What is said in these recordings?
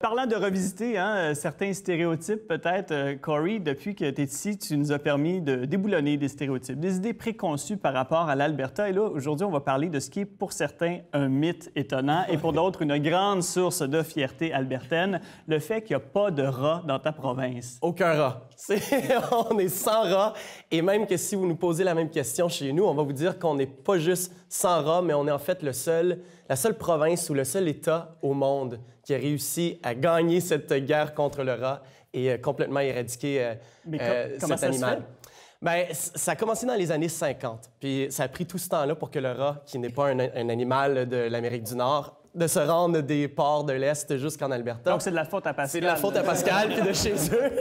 Parlant de revisiter certains stéréotypes, peut-être, Corey, depuis que tu es ici, tu nous as permis de déboulonner des stéréotypes, des idées préconçues par rapport à l'Alberta. Et là, aujourd'hui, on va parler de ce qui est pour certains un mythe étonnant et pour d'autres une grande source de fierté albertaine, le fait qu'il n'y a pas de rats dans ta province. Aucun rat. On est sans rats. Et même que si vous nous posez la même question chez nous, on va vous dire qu'on n'est pas juste sans rats, mais on est en fait la seule province ou le seul État au monde qui a réussi à gagner cette guerre contre le rat et complètement éradiquer cet animal. Bien, ça a commencé dans les années 50. Puis ça a pris tout ce temps-là pour que le rat, qui n'est pas un animal de l'Amérique du Nord, de se rendre des ports de l'Est jusqu'en Alberta. Donc, c'est de la faute à Pascal. C'est de la faute à Pascal puis de chez eux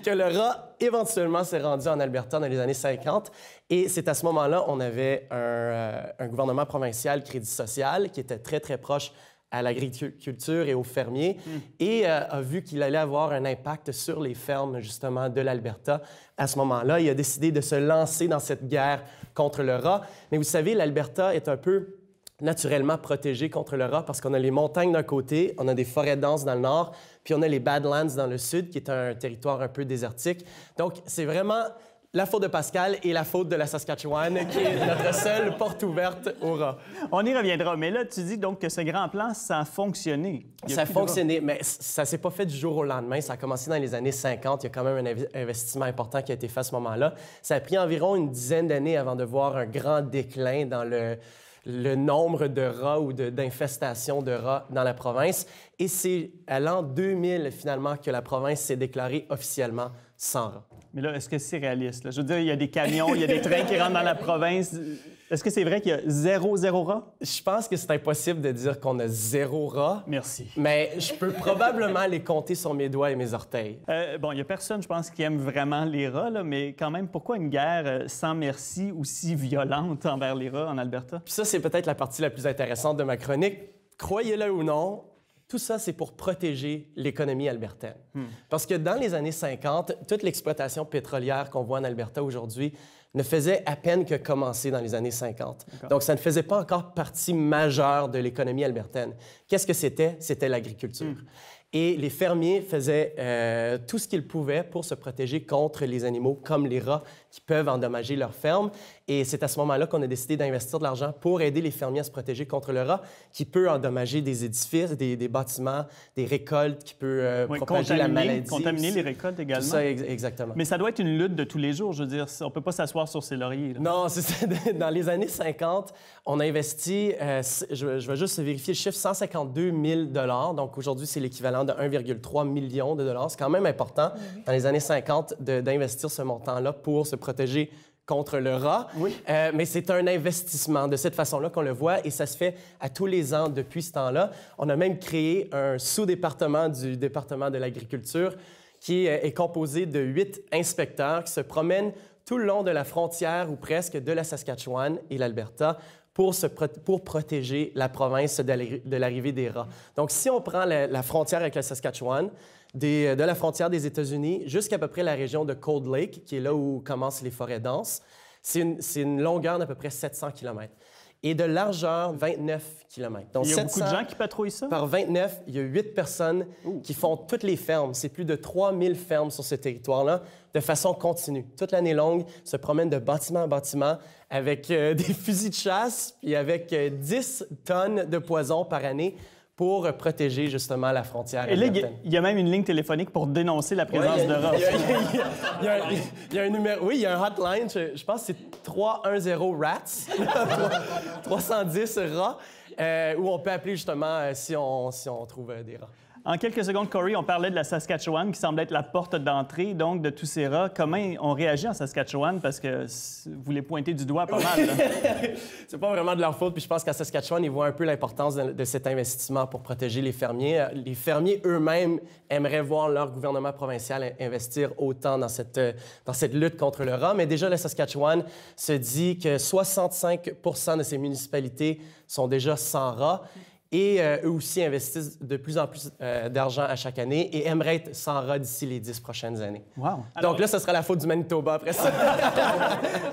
que le rat, éventuellement, s'est rendu en Alberta dans les années 50. Et c'est à ce moment-là, on avait un gouvernement provincial Crédit social qui était très, très proche à l'agriculture et aux fermiers et a vu qu'il allait avoir un impact sur les fermes, justement, de l'Alberta. À ce moment-là, il a décidé de se lancer dans cette guerre contre le rat. Mais vous savez, l'Alberta est un peu naturellement protégé contre le rat parce qu'on a les montagnes d'un côté, on a des forêts denses dans le nord, puis on a les Badlands dans le sud, qui est un territoire un peu désertique. Donc, c'est vraiment la faute de Pascal et la faute de la Saskatchewan, qui est notre seule porte ouverte au rat. On y reviendra, mais là, tu dis donc que ce grand plan, ça a fonctionné. Ça a fonctionné, mais ça s'est pas fait du jour au lendemain. Ça a commencé dans les années 50. Il y a quand même un investissement important qui a été fait à ce moment-là. Ça a pris environ une dizaine d'années avant de voir un grand déclin dans le nombre de rats ou d'infestations de rats dans la province. Et c'est à l'an 2000, finalement, que la province s'est déclarée officiellement sans rats. Mais là, est-ce que c'est réaliste? Là? Je veux dire, il y a des camions, il y a des trains qui rentrent dans la province. Est-ce que c'est vrai qu'il y a zéro rat? Je pense que c'est impossible de dire qu'on a zéro rat. Merci. Mais je peux probablement les compter sur mes doigts et mes orteils. Bon, il n'y a personne, je pense, qui aime vraiment les rats, là, mais quand même, pourquoi une guerre sans merci aussi violente envers les rats en Alberta? Puis ça, c'est peut-être la partie la plus intéressante de ma chronique. Croyez-le ou non, tout ça, c'est pour protéger l'économie albertaine. Parce que dans les années 50, toute l'exploitation pétrolière qu'on voit en Alberta aujourd'hui ne faisait à peine que commencer dans les années 50. Donc, ça ne faisait pas encore partie majeure de l'économie albertaine. Qu'est-ce que c'était? C'était l'agriculture. Et les fermiers faisaient tout ce qu'ils pouvaient pour se protéger contre les animaux comme les rats qui peuvent endommager leurs fermes. Et c'est à ce moment-là qu'on a décidé d'investir de l'argent pour aider les fermiers à se protéger contre le rat qui peut endommager des édifices, des bâtiments, des récoltes, qui peut propager la maladie. Contaminer les récoltes également. Tout ça, exactement. Mais ça doit être une lutte de tous les jours, je veux dire. On ne peut pas s'asseoir sur ses lauriers. Là. Non, c'est ça. Dans les années 50, on a investi, je vais juste vérifier le chiffre, 152 000 $. Donc aujourd'hui, c'est l'équivalent de 1,3 million de dollars. C'est quand même important dans les années 50 d'investir ce montant-là pour se protéger contre le rat. Mais c'est un investissement de cette façon-là qu'on le voit et ça se fait à tous les ans depuis ce temps-là. On a même créé un sous-département du département de l'agriculture qui est composé de 8 inspecteurs qui se promènent tout le long de la frontière ou presque de la Saskatchewan et l'Alberta pour protéger la province de l'arrivée des rats. Donc, si on prend la frontière avec la Saskatchewan, de la frontière des États-Unis jusqu'à peu près la région de Cold Lake, qui est là où commencent les forêts denses, c'est une longueur d'à peu près 700 km. Et de largeur, 29 km. Donc, il y a beaucoup de gens qui patrouillent ça? Par 29, il y a 8 personnes qui font toutes les fermes. C'est plus de 3000 fermes sur ce territoire-là, de façon continue. Toute l'année longue, se promènent de bâtiment en bâtiment avec des fusils de chasse et avec 10 tonnes de poison par année pour protéger justement la frontière. Et là, il y a même une ligne téléphonique pour dénoncer la présence de rats. Il y a un numéro, oui, il y a un hotline, je pense que c'est 310 RATS, 310 rats, où on peut appeler justement si on trouve des rats. En quelques secondes, Corey, on parlait de la Saskatchewan qui semble être la porte d'entrée donc de tous ces rats. Comment on réagit en Saskatchewan? Parce que vous les pointez du doigt pas mal. C'est pas vraiment de leur faute. Puis je pense qu'à Saskatchewan, ils voient un peu l'importance de cet investissement pour protéger les fermiers. Les fermiers eux-mêmes aimeraient voir leur gouvernement provincial investir autant dans cette lutte contre le rat. Mais déjà, la Saskatchewan se dit que 65 % de ces municipalités sont déjà sans rats. Et eux aussi investissent de plus en plus d'argent à chaque année et aimeraient être sans rats d'ici les 10 prochaines années. Wow. Donc là, ce sera la faute du Manitoba après ça.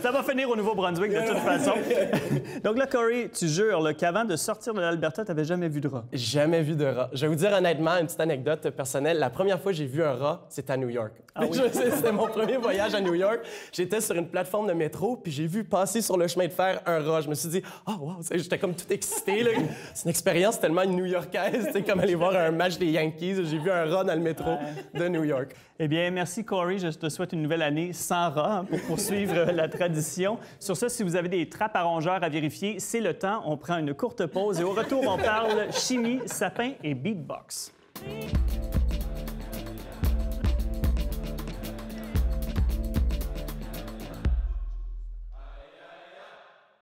Ça va finir au Nouveau-Brunswick de toute façon. Donc là, Corey, tu jures qu'avant de sortir de l'Alberta, tu n'avais jamais vu de rat. Jamais vu de rat. Je vais vous dire honnêtement, une petite anecdote personnelle. La première fois que j'ai vu un rat, c'était à New York. Ah oui? C'était mon premier voyage à New York. J'étais sur une plateforme de métro, puis j'ai vu passer sur le chemin de fer un rat. Je me suis dit, oh wow, j'étais comme tout excité. Là. C'est une expérience tellement new-yorkaise, comme aller voir un match des Yankees. J'ai vu un rat dans le métro de New York. Eh bien, merci Corey. Je te souhaite une nouvelle année sans rat pour poursuivre la tradition. Sur ce, si vous avez des trappes à rongeurs à vérifier, c'est le temps. On prend une courte pause et au retour, on parle chimie, sapin et beatbox.